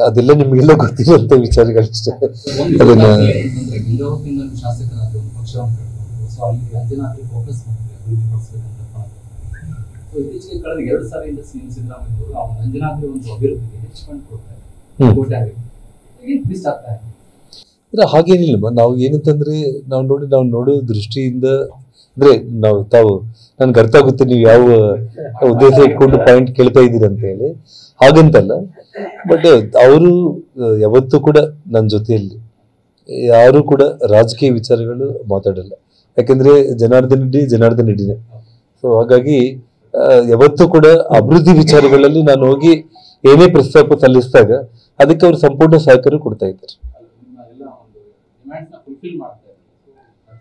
ಅದೆಲ್ಲ ನಿಮಗೆಲ್ಲ ಗೊತ್ತಿರುವಂತ ವಿಚಾರಗಳಷ್ಟೇ. ಅದನ್ನ ಹಾಗೇನಿಲ್ಲ. ನಾವು ಏನಂತಂದ್ರೆ ನಾವು ನೋಡೋ ದೃಷ್ಟಿಯಿಂದ ಅಂದ್ರೆ ನನ್ಗೆ ಅರ್ಥ ಆಗುತ್ತೆ ನೀವು ಯಾವ ಉದ್ದೇಶ ಇಟ್ಕೊಂಡು ಪಾಯಿಂಟ್ ಕೇಳ್ತಾ ಇದ್ದೀರಿ ಅಂತ ಹೇಳಿ, ಹಾಗಂತಲ್ಲ. ಬಟ್ ಅವರು ಯಾವತ್ತೂ ಕೂಡ ನನ್ನ ಜೊತೆಯಲ್ಲಿ ಯಾರು ಕೂಡ ರಾಜಕೀಯ ವಿಚಾರಗಳು ಮಾತಾಡಲ್ಲ. ಯಾಕಂದ್ರೆ ಜನಾರ್ದನ್ ರೆಡ್ಡಿನೇ. ಸೊ ಹಾಗಾಗಿ ಯಾವತ್ತೂ ಕೂಡ ಅಭಿವೃದ್ಧಿ ವಿಚಾರಗಳಲ್ಲಿ ನಾನು ಹೋಗಿ ಏನೇ ಪ್ರಸ್ತಾಪ ಸಲ್ಲಿಸಿದಾಗ ಅದಕ್ಕೆ ಅವರು ಸಂಪೂರ್ಣ ಸಹಕಾರ ಕೊಡ್ತಾ ಇದ್ದಾರೆ.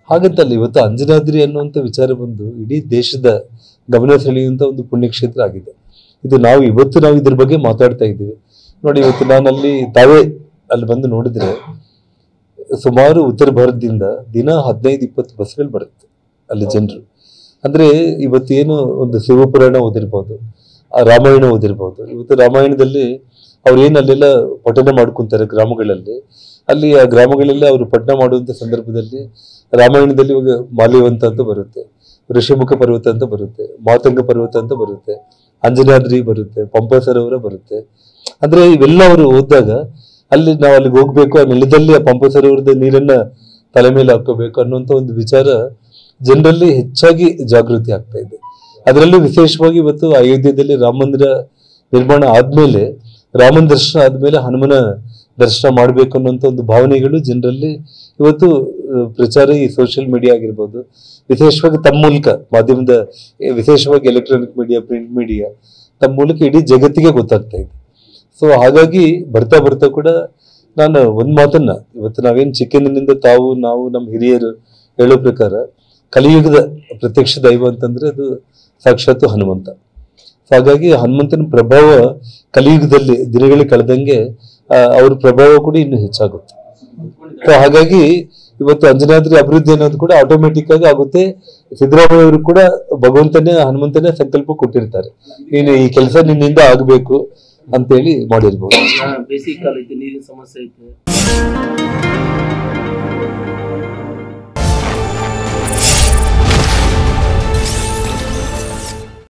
ಹಾಗಂತಲ್ಲ, ಇವತ್ತು ಅಂಜನಾದ್ರಿ ಅನ್ನುವಂಥ ವಿಚಾರ ಬಂದು ಇಡೀ ದೇಶದ ಗಮನ ಸೆಳೆಯುವಂತ ಒಂದು ಪುಣ್ಯಕ್ಷೇತ್ರ ಆಗಿದೆ. ಇದು ನಾವು ಇದ್ರ ಬಗ್ಗೆ ಮಾತಾಡ್ತಾ ಇದ್ದೀವಿ ನೋಡಿ. ಇವತ್ತು ನಾನಲ್ಲಿ ಅಲ್ಲಿ ಬಂದು ನೋಡಿದ್ರೆ ಸುಮಾರು ಉತ್ತರ ಭಾರತದಿಂದ ದಿನ 15-20 ಬಸ್ಗಳು ಬರುತ್ತೆ ಅಲ್ಲಿ ಜನರು. ಅಂದ್ರೆ ಇವತ್ತು ಏನು ಒಂದು ಶಿವಪುರಾಣ ಓದಿರ್ಬೋದು, ರಾಮಾಯಣ ಓದಿರ್ಬೋದು. ಇವತ್ತು ರಾಮಾಯಣದಲ್ಲಿ ಅವ್ರೇನು ಅಲ್ಲೆಲ್ಲ ಪಠಣ ಮಾಡ್ಕೊಂತಾರೆ ಗ್ರಾಮಗಳಲ್ಲಿ. ಅಲ್ಲಿ ಆ ಗ್ರಾಮಗಳಲ್ಲಿ ಅವರು ಪಠಣ ಮಾಡುವಂತ ಸಂದರ್ಭದಲ್ಲಿ ರಾಮಾಯಣದಲ್ಲಿ ಇವಾಗ ಮಾಲ್ಯವಂತ ಅಂತ ಬರುತ್ತೆ, ಋಷಿಮುಖ ಪರ್ವತ ಅಂತ ಬರುತ್ತೆ, ಮಾತಂಗ ಪರ್ವತ ಅಂತ ಬರುತ್ತೆ, ಅಂಜನಾದ್ರಿ ಬರುತ್ತೆ, ಪಂಪ ಸರೋವರ ಬರುತ್ತೆ. ಅಂದ್ರೆ ಇವೆಲ್ಲ ಅವರು ಓದಿದಾಗ ನಾವು ಅಲ್ಲಿಗೆ ಹೋಗ್ಬೇಕು, ಆ ನೆಲದಲ್ಲಿ ಆ ಪಂಪ ಸರೋವರದ ನೀರನ್ನ ತಲೆ ಮೇಲೆ ಹಾಕೋಬೇಕು ಅನ್ನುವಂತ ಒಂದು ವಿಚಾರ ಜನರಲ್ಲಿ ಹೆಚ್ಚಾಗಿ ಜಾಗೃತಿ ಆಗ್ತಾ ಇದೆ. ಅದರಲ್ಲೂ ವಿಶೇಷವಾಗಿ ಇವತ್ತು ಅಯೋಧ್ಯೆಯಲ್ಲಿ ರಾಮ ಮಂದಿರ ನಿರ್ಮಾಣ ಆದ್ಮೇಲೆ, ರಾಮನ ದರ್ಶನ ಆದ್ಮೇಲೆ ಹನುಮನ ದರ್ಶನ ಮಾಡ್ಬೇಕು ಅನ್ನುವಂಥ ಒಂದು ಭಾವನೆಗಳು ಜನರಲ್ಲಿ ಇವತ್ತು ಪ್ರಚಾರ ಈ ಸೋಷಿಯಲ್ ಮೀಡಿಯಾ ಆಗಿರ್ಬೋದು, ವಿಶೇಷವಾಗಿ ತಮ್ಮ ಮೂಲಕ ಮಾಧ್ಯಮದ, ವಿಶೇಷವಾಗಿ ಎಲೆಕ್ಟ್ರಾನಿಕ್ ಮೀಡಿಯಾ, ಪ್ರಿಂಟ್ ಮೀಡಿಯಾ, ತಮ್ಮ ಮೂಲಕ ಇಡೀ ಜಗತ್ತಿಗೆ ಗೊತ್ತಾಗ್ತಾ ಇದೆ. ಸೊ ಹಾಗಾಗಿ ಬರ್ತಾ ಕೂಡ ನಾನು ಒಂದ್ ಮಾತನ್ನ, ಇವತ್ತು ನಾವೇನ್ ಚಿಕ್ಕಂದಿನಿಂದ ನಾವು ನಮ್ಮ ಹಿರಿಯರು ಹೇಳೋ ಪ್ರಕಾರ ಕಲಿಯುಗದ ಪ್ರತ್ಯಕ್ಷ ದೈವ ಅಂತಂದ್ರೆ ಅದು ಸಾಕ್ಷಾತ್ ಹನುಮಂತ. ಹಾಗಾಗಿ ಹನುಮಂತನ ಪ್ರಭಾವ ಕಲಿಯುಗದಲ್ಲಿ ದಿನಗಳಿಗೆ ಕಳೆದಂಗೆ ಅವ್ರ ಪ್ರಭಾವ ಕೂಡ ಇನ್ನು ಹೆಚ್ಚಾಗುತ್ತೆ. ಸೊ ಹಾಗಾಗಿ ಇವತ್ತು ಅಂಜನಾದ್ರಿ ಅಭಿವೃದ್ಧಿ ಅನ್ನೋದು ಕೂಡ ಆಟೋಮೆಟಿಕ್ ಆಗಿ ಆಗುತ್ತೆ. ಸಿದ್ದರಾಮಯ್ಯ ಅವರು ಕೂಡ ಹನುಮಂತನೇ ಸಂಕಲ್ಪ ಕೊಟ್ಟಿರ್ತಾರೆ, ನೀನು ಈ ಕೆಲಸ ನಿನ್ನಿಂದ ಆಗ್ಬೇಕು ಅಂತೇಳಿ ಮಾಡಿರ್ಬೋದು. ಬೇಸಿಗೆ ಕಾಲ ಐತೆ, ನೀರಿನ ಸಮಸ್ಯೆ ಐತೆ.